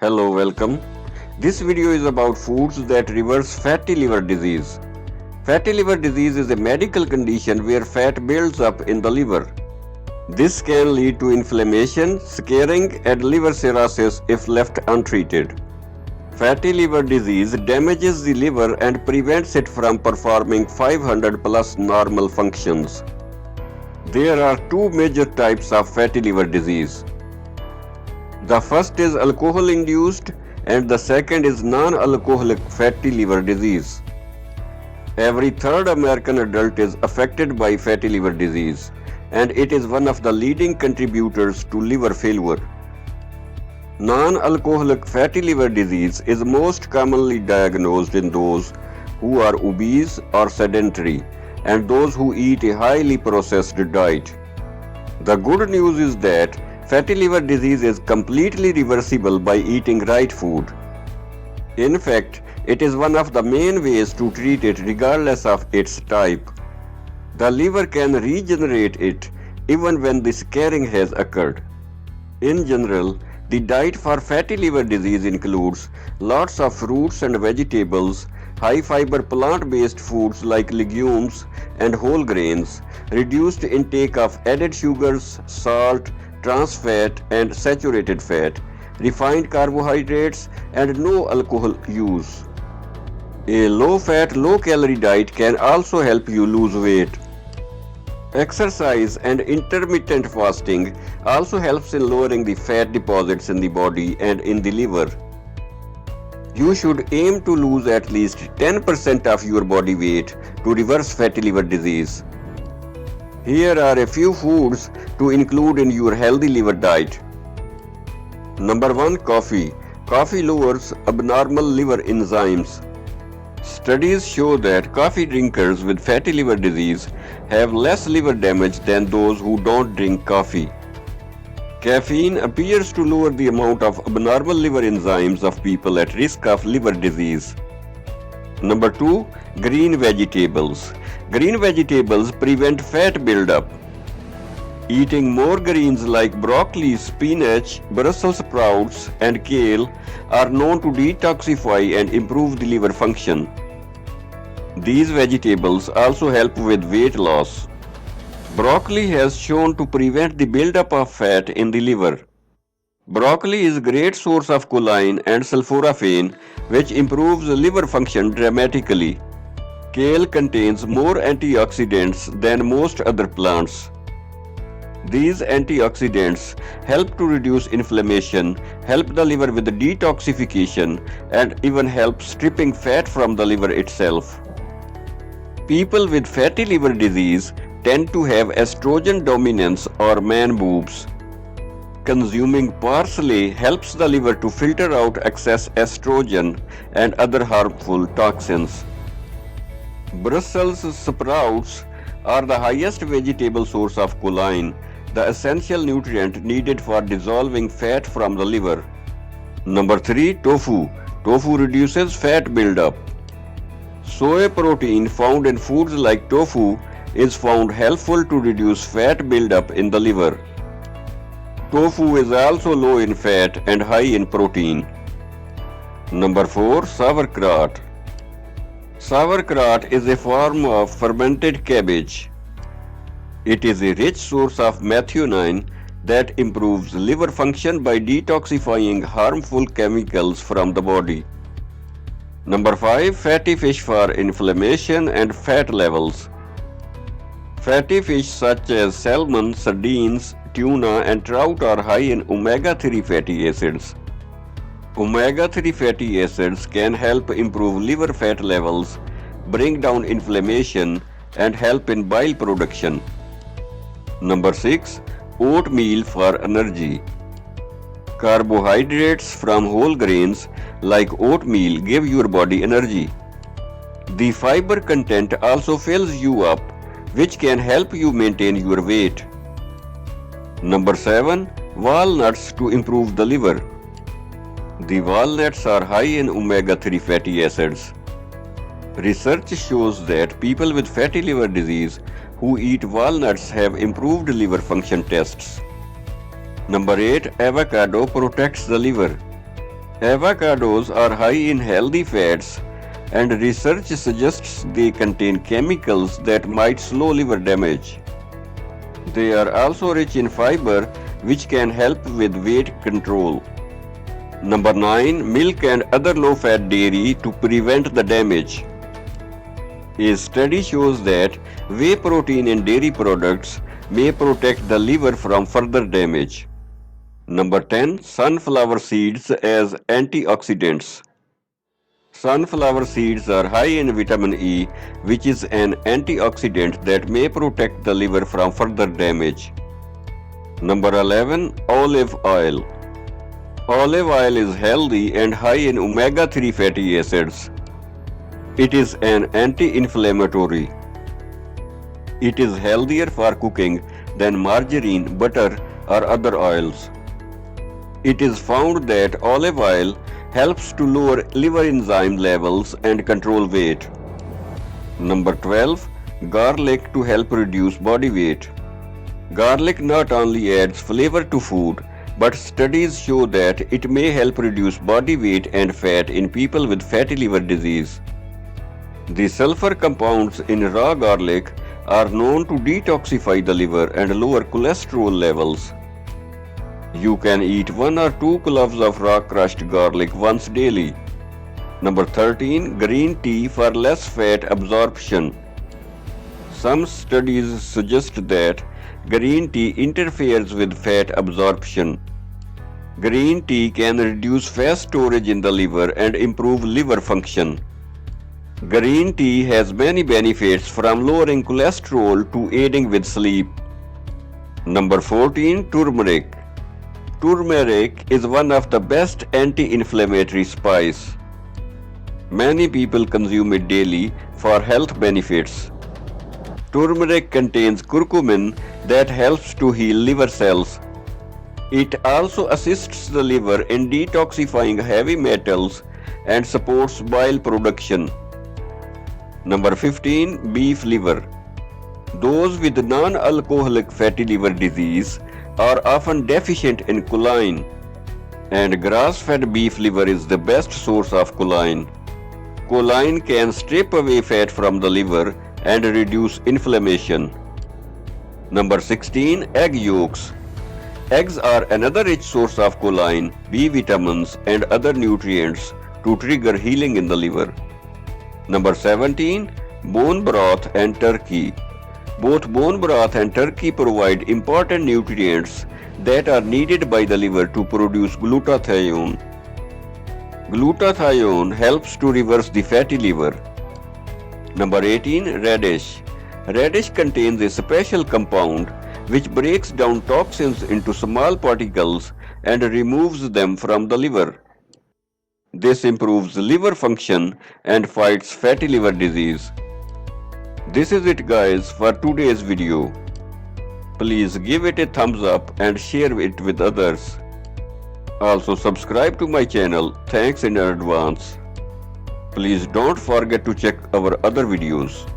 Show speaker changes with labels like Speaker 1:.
Speaker 1: Hello, welcome. This video is about foods that reverse fatty liver disease. Fatty liver disease is a medical condition where fat builds up in the liver. This can lead to inflammation, scarring, and liver cirrhosis if left untreated. Fatty liver disease damages the liver and prevents it from performing 500 plus normal functions. There are two major types of fatty liver disease. The first is alcohol-induced and the second is non-alcoholic fatty liver disease. Every third American adult is affected by fatty liver disease, and it is one of the leading contributors to liver failure. Non-alcoholic fatty liver disease is most commonly diagnosed in those who are obese or sedentary and those who eat a highly processed diet. The good news is that fatty liver disease is completely reversible by eating right food. In fact, it is one of the main ways to treat it regardless of its type. The liver can regenerate it even when the scarring has occurred. In general, the diet for fatty liver disease includes lots of fruits and vegetables, high fiber plant-based foods like legumes and whole grains, reduced intake of added sugars, salt, trans fat and saturated fat, refined carbohydrates, and no alcohol use. A low-fat, low-calorie diet can also help you lose weight. Exercise and intermittent fasting also helps in lowering the fat deposits in the body and in the liver. You should aim to lose at least 10% of your body weight to reverse fatty liver disease. Here are a few foods to include in your healthy liver diet. Number 1. Coffee. Coffee lowers abnormal liver enzymes. Studies show that coffee drinkers with fatty liver disease have less liver damage than those who don't drink coffee. Caffeine appears to lower the amount of abnormal liver enzymes of people at risk of liver disease. Number 2. Green vegetables. Green vegetables prevent fat buildup. Eating more greens like broccoli, spinach, Brussels sprouts, and kale are known to detoxify and improve the liver function. These vegetables also help with weight loss. Broccoli has shown to prevent the buildup of fat in the liver. Broccoli is a great source of choline and sulforaphane, which improves liver function dramatically. Kale contains more antioxidants than most other plants. These antioxidants help to reduce inflammation, help the liver with detoxification, and even help stripping fat from the liver itself. People with fatty liver disease tend to have estrogen dominance or man boobs. Consuming parsley helps the liver to filter out excess estrogen and other harmful toxins. Brussels sprouts are the highest vegetable source of choline, the essential nutrient needed for dissolving fat from the liver. Number 3. Tofu. Tofu reduces fat buildup. Soy protein found in foods like tofu is found helpful to reduce fat buildup in the liver. Tofu is also low in fat and high in protein. Number 4. Sauerkraut. Sauerkraut is a form of fermented cabbage. It is a rich source of methionine that improves liver function by detoxifying harmful chemicals from the body. Number 5. Fatty fish for inflammation and fat levels. Fatty fish such as salmon, sardines, tuna, and trout are high in omega-3 fatty acids. Omega-3 fatty acids can help improve liver fat levels, bring down inflammation, and help in bile production. Number 6. Oatmeal for energy. Carbohydrates from whole grains like oatmeal give your body energy. The fiber content also fills you up, which can help you maintain your weight. Number 7. Walnuts to improve the liver. The walnuts are high in omega-3 fatty acids. Research shows that people with fatty liver disease who eat walnuts have improved liver function tests. Number 8. Avocado protects the liver. Avocados are high in healthy fats, and research suggests they contain chemicals that might slow liver damage. They are also rich in fiber, which can help with weight control. Number 9. Milk and other low-fat dairy to prevent the damage. A study shows that whey protein in dairy products may protect the liver from further damage. Number 10. Sunflower seeds as antioxidants. Sunflower seeds are high in vitamin E, which is an antioxidant that may protect the liver from further damage. Number 11. Olive oil. Olive oil is healthy and high in omega-3 fatty acids. It is an anti-inflammatory. It is healthier for cooking than margarine, butter, or other oils. It is found that olive oil helps to lower liver enzyme levels and control weight. Number 12. Garlic to help reduce body weight. Garlic not only adds flavor to food, but studies show that it may help reduce body weight and fat in people with fatty liver disease. The sulfur compounds in raw garlic are known to detoxify the liver and lower cholesterol levels. You can eat 1 or 2 cloves of raw crushed garlic once daily. Number 13. Green tea for less fat absorption. Some studies suggest that green tea interferes with fat absorption. Green tea can reduce fat storage in the liver and improve liver function. Green tea has many benefits from lowering cholesterol to aiding with sleep. Number 14. Turmeric. Turmeric is one of the best anti-inflammatory spice. Many people consume it daily for health benefits. Turmeric contains curcumin that helps to heal liver cells. It also assists the liver in detoxifying heavy metals and supports bile production. Number 15. Beef liver. Those with non-alcoholic fatty liver disease are often deficient in choline, and grass-fed beef liver is the best source of choline. Choline can strip away fat from the liver and reduce inflammation. Number 16. Egg yolks. Eggs are another rich source of choline, B vitamins, and other nutrients to trigger healing in the liver. Number 17. Bone broth and turkey. Both bone broth and turkey provide important nutrients that are needed by the liver to produce glutathione. Glutathione helps to reverse the fatty liver. Number 18. Radish. Radish contains a special compound which breaks down toxins into small particles and removes them from the liver. This improves liver function and fights fatty liver disease. This is it guys for today's video. Please give it a thumbs up and share it with others. Also subscribe to my channel. Thanks in advance. Please don't forget to check our other videos.